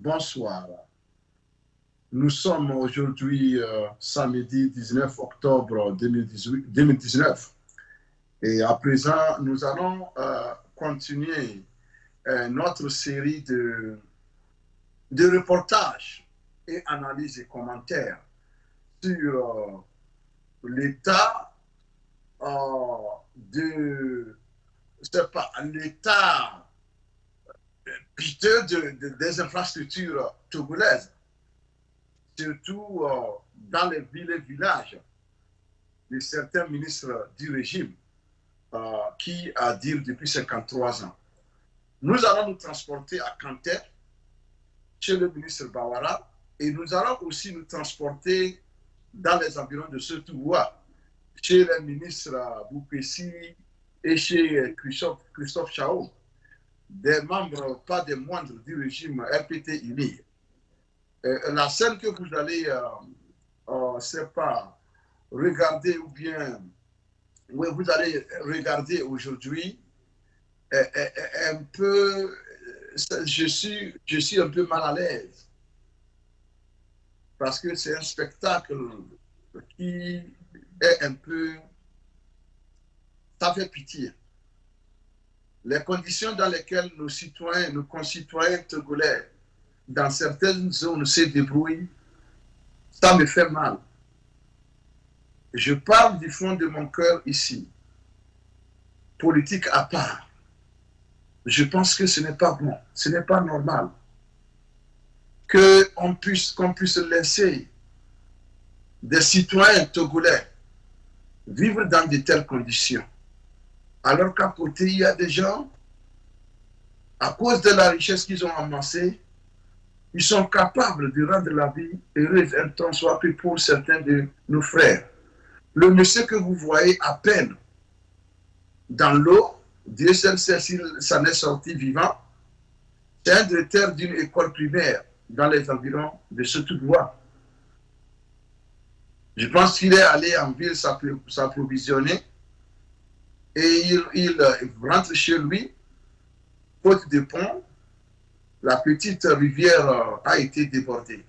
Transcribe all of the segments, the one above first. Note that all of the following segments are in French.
bonsoir. Nous sommes aujourd'hui samedi 19 octobre 2019 et à présent nous allons continuer notre série de reportages et analyses et commentaires sur l'état l'état piteux des infrastructures togolaises, surtout dans les villes et villages de certains ministres du régime qui a dire depuis 53 ans. Nous allons nous transporter à Kanté, chez le ministre Bawara, et nous allons aussi nous transporter dans les environs de Setouboua, chez le ministre Boupessi et chez Christophe Chao, des membres pas des moindres du régime RPT-UNI. La scène que vous allez, c'est pas regarder ou bien vous allez regarder aujourd'hui, un peu, je suis un peu mal à l'aise parce que c'est un spectacle qui est un peu, ça fait pitié. Les conditions dans lesquelles nos citoyens, nos concitoyens togolais, dans certaines zones se débrouillent, ça me fait mal. Je parle du fond de mon cœur ici. Politique à part. Je pense que ce n'est pas bon, ce n'est pas normal qu'on puisse laisser des citoyens togolais vivre dans de telles conditions. Alors qu'à côté, il y a des gens, à cause de la richesse qu'ils ont amassée, ils sont capables de rendre la vie heureuse un temps soit peu pour certains de nos frères. Le monsieur que vous voyez à peine dans l'eau, Dieu seul sait s'il s'en est sorti vivant, c'est un directeur d'une école primaire dans les environs de Setouboua. Je pense qu'il est allé en ville s'approvisionner et il rentre chez lui, faute de pont, la petite rivière a été débordée.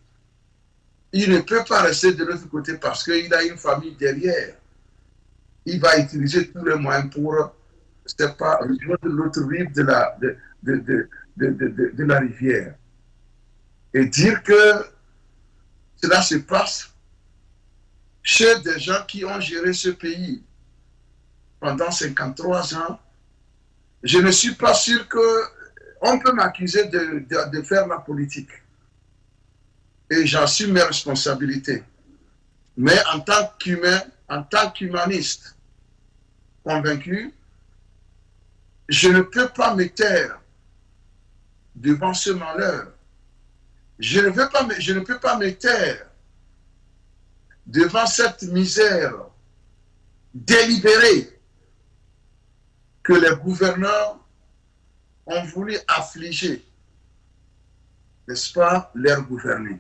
Il ne peut pas rester de l'autre côté parce qu'il a une famille derrière. Il va utiliser tous les moyens pour, c'est pas, rejoindre l'autre rive de la rivière. Et dire que cela se passe chez des gens qui ont géré ce pays pendant 53 ans, je ne suis pas sûr qu'on peut m'accuser de faire la politique. Et j'assume mes responsabilités. Mais en tant qu'humain, en tant qu'humaniste convaincu, je ne peux pas me taire devant ce malheur. Je ne peux pas me taire devant cette misère délibérée que les gouverneurs ont voulu affliger, n'est-ce pas, leurs gouvernés.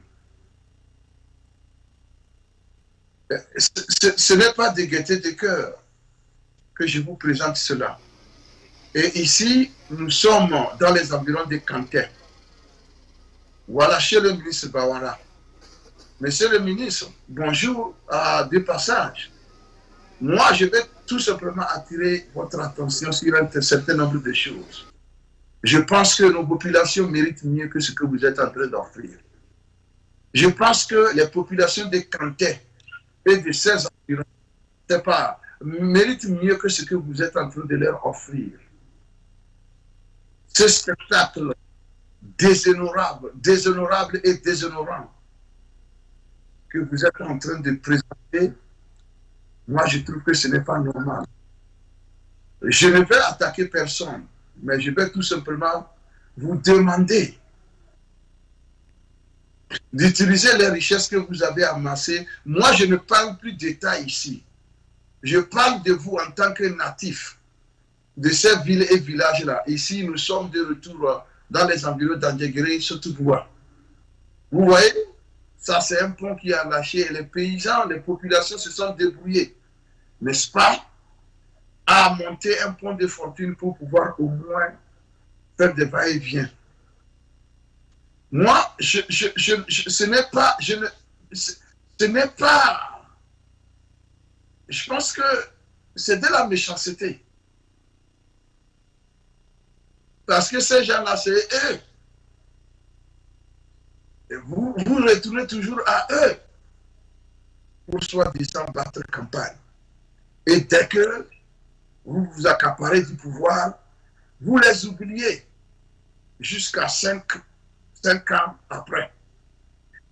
Ce n'est pas de gaieté de cœur que je vous présente cela. Et ici, nous sommes dans les environs de Kanté. Voilà, chez le ministre Bawara. Monsieur le ministre, bonjour de passage. Moi, je vais tout simplement attirer votre attention sur un certain nombre de choses. Je pense que nos populations méritent mieux que ce que vous êtes en train d'offrir. Je pense que les populations de Kanté et de ces environs, c'est pas, méritent mieux que ce que vous êtes en train de leur offrir. Ce spectacle déshonorable et déshonorant que vous êtes en train de présenter, moi je trouve que ce n'est pas normal. Je ne vais attaquer personne, mais je vais tout simplement vous demander d'utiliser les richesses que vous avez amassées. Moi, je ne parle plus d'État ici. Je parle de vous en tant que natif de ces villes et villages-là. Ici, nous sommes de retour dans les environs d'Andjeguéré, Setouboua. Vous voyez, ça c'est un pont qui a lâché. Et les paysans, les populations se sont débrouillées, n'est-ce pas, à monter un pont de fortune pour pouvoir au moins faire des va-et-vient. Moi, ce n'est pas, ce n'est pas, je pense que c'est de la méchanceté. Parce que ces gens-là, c'est eux. Et vous retournez toujours à eux pour soi-disant battre campagne. Et dès que vous vous accaparez du pouvoir, vous les oubliez jusqu'à 5 ans après.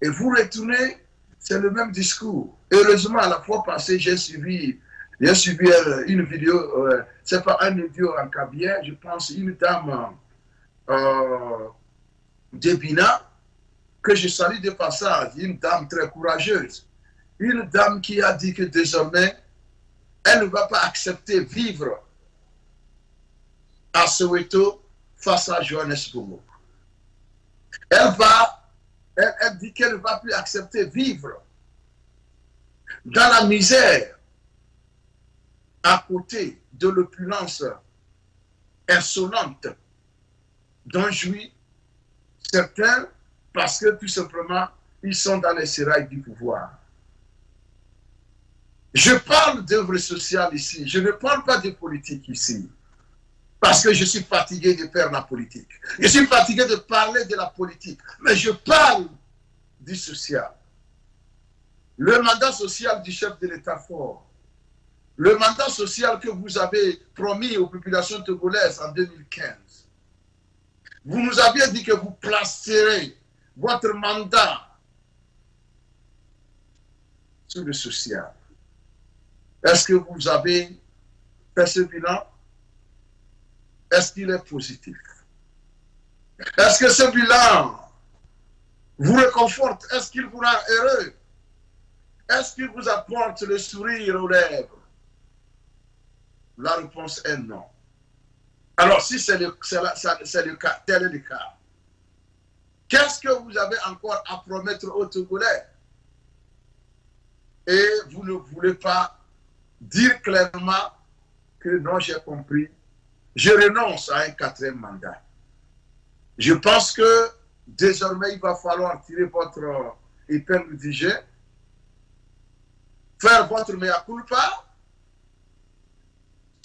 Et vous retournez, c'est le même discours. Heureusement, à la fois passée, j'ai suivi une vidéo, c'est pas une vidéo en Kabien, je pense une dame d'Ebina, que je salue de passage, une dame très courageuse. Une dame qui a dit que désormais, elle ne va pas accepter vivre à Soweto face à Johannesburg. Elle dit qu'elle ne va plus accepter vivre dans la misère à côté de l'opulence insolente dont jouit certains parce que tout simplement, ils sont dans les sérails du pouvoir. Je parle d'œuvre sociale ici, je ne parle pas de politique ici, parce que je suis fatigué de faire la politique. Je suis fatigué de parler de la politique, mais je parle du social. Le mandat social du chef de l'État fort, le mandat social que vous avez promis aux populations togolaises en 2015. Vous nous aviez dit que vous placerez votre mandat sur le social. Est-ce que vous avez fait ce bilan? Est-ce qu'il est positif? Est-ce que ce bilan vous réconforte? Est-ce qu'il vous rend heureux? Est-ce qu'il vous apporte le sourire aux lèvres? La réponse est non. Alors, si c'est le cas, tel est le cas, qu'est-ce que vous avez encore à promettre aux Togolais? Et vous ne voulez pas dire clairement que non, j'ai compris, je renonce à un 4e mandat. Je pense que désormais, il va falloir tirer votre épingle du jeu, faire votre mea culpa,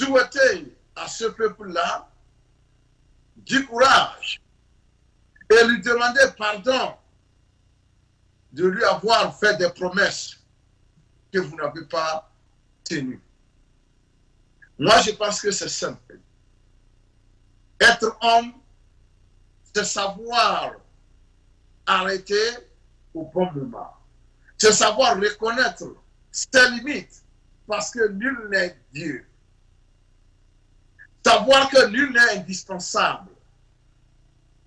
souhaiter à ce peuple-là du courage et lui demander pardon de lui avoir fait des promesses que vous n'avez pas tenues. Moi, je pense que c'est simple. Être homme, c'est savoir arrêter au bon moment. C'est savoir reconnaître ses limites, parce que nul n'est Dieu. Savoir que nul n'est indispensable,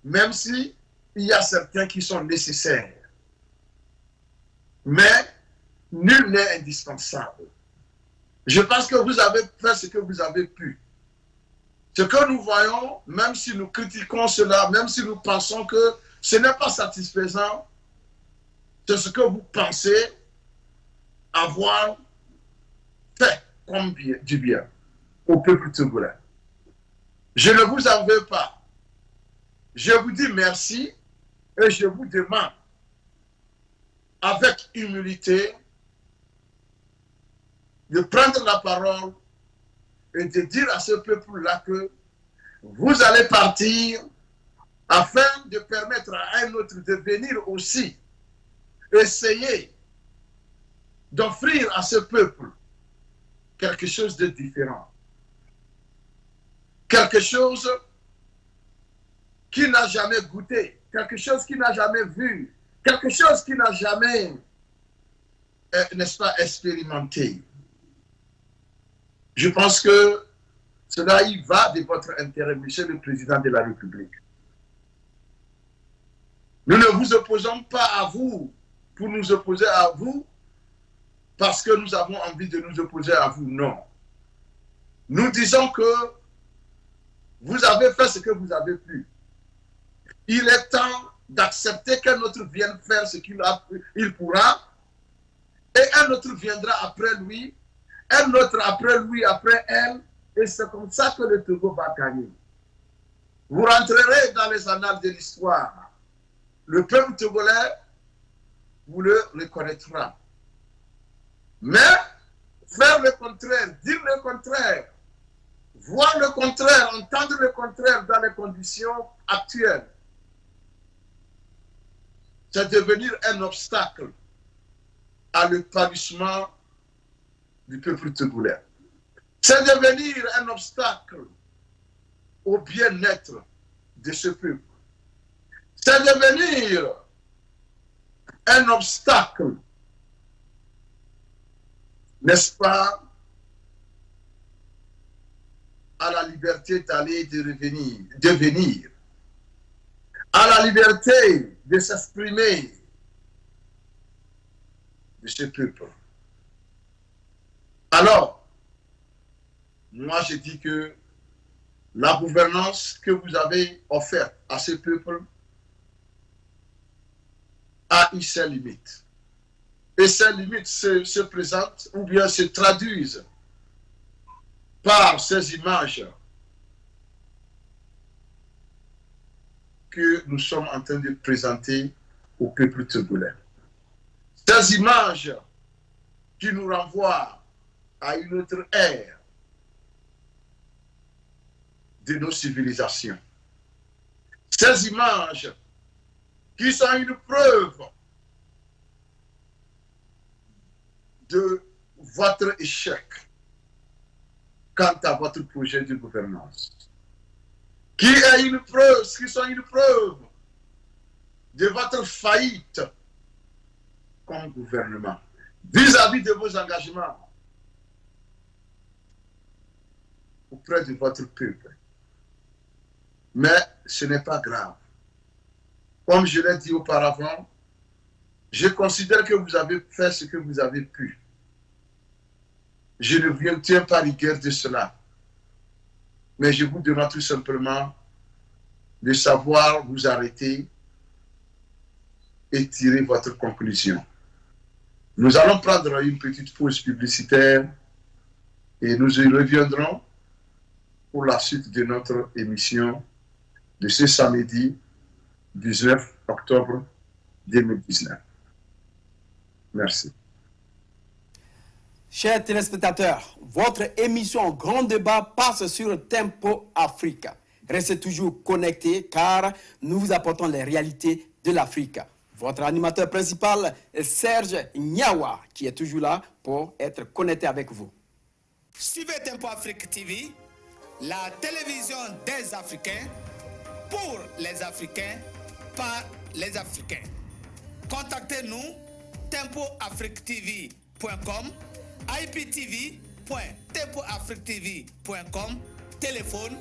même si il y a certains qui sont nécessaires. Mais nul n'est indispensable. Je pense que vous avez fait ce que vous avez pu. Ce que nous voyons, même si nous critiquons cela, même si nous pensons que ce n'est pas satisfaisant, c'est ce que vous pensez avoir fait comme du bien au peuple togolais. Je ne vous en veux pas. Je vous dis merci et je vous demande avec humilité de prendre la parole et de dire à ce peuple-là que vous allez partir afin de permettre à un autre de venir aussi essayer d'offrir à ce peuple quelque chose de différent. Quelque chose qu'il n'a jamais goûté, quelque chose qu'il n'a jamais vu, quelque chose qu'il n'a jamais, n'est-ce pas, expérimenté. Je pense que cela y va de votre intérêt, Monsieur le Président de la République. Nous ne vous opposons pas à vous pour nous opposer à vous parce que nous avons envie de nous opposer à vous, non. Nous disons que vous avez fait ce que vous avez pu. Il est temps d'accepter qu'un autre vienne faire ce qu'il pourra, et un autre viendra après lui, un autre après lui, après elle, et c'est comme ça que le Togo va gagner. Vous rentrerez dans les annales de l'histoire le peuple togolais vous le reconnaîtra. Mais faire le contraire, dire le contraire, voir le contraire, entendre le contraire dans les conditions actuelles, c'est devenir un obstacle à l'épanouissement du peuple togolais. C'est devenir un obstacle au bien-être de ce peuple. C'est devenir un obstacle, n'est-ce pas, à la liberté d'aller et de revenir, de venir, à la liberté de s'exprimer de ce peuple. Alors, moi je dis que la gouvernance que vous avez offerte à ce peuple a eu ses limites. Et ces limites se présentent ou bien se traduisent par ces images que nous sommes en train de présenter au peuple togolais. Ces images qui nous renvoient à une autre ère de nos civilisations. Ces images qui sont une preuve de votre échec quant à votre projet de gouvernance. Qui sont une preuve de votre faillite comme gouvernement vis-à-vis de vos engagements auprès de votre peuple. Mais ce n'est pas grave. Comme je l'ai dit auparavant, je considère que vous avez fait ce que vous avez pu. Je ne vous tiens pas rigueur de cela. Mais je vous demande tout simplement de savoir vous arrêter et tirer votre conclusion. Nous allons prendre une petite pause publicitaire et nous y reviendrons pour la suite de notre émission de ce samedi 19 octobre 2019. Merci. Chers téléspectateurs, votre émission Grand Débat passe sur Tempo Africa. Restez toujours connectés car nous vous apportons les réalités de l'Afrique. Votre animateur principal est Serge Nyawa qui est toujours là pour être connecté avec vous. Suivez Tempo Afrique TV, la télévision des Africains, pour les Africains, par les Africains. Contactez-nous tempoafrictv.com, iptv.tempoafrictv.com, téléphone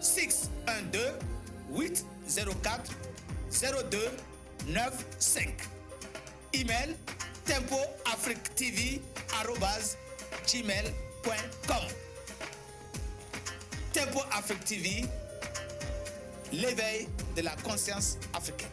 612 804 0295. Email tempoafrictv@gmail.com. Tempo Afrique TV, l'éveil de la conscience africaine.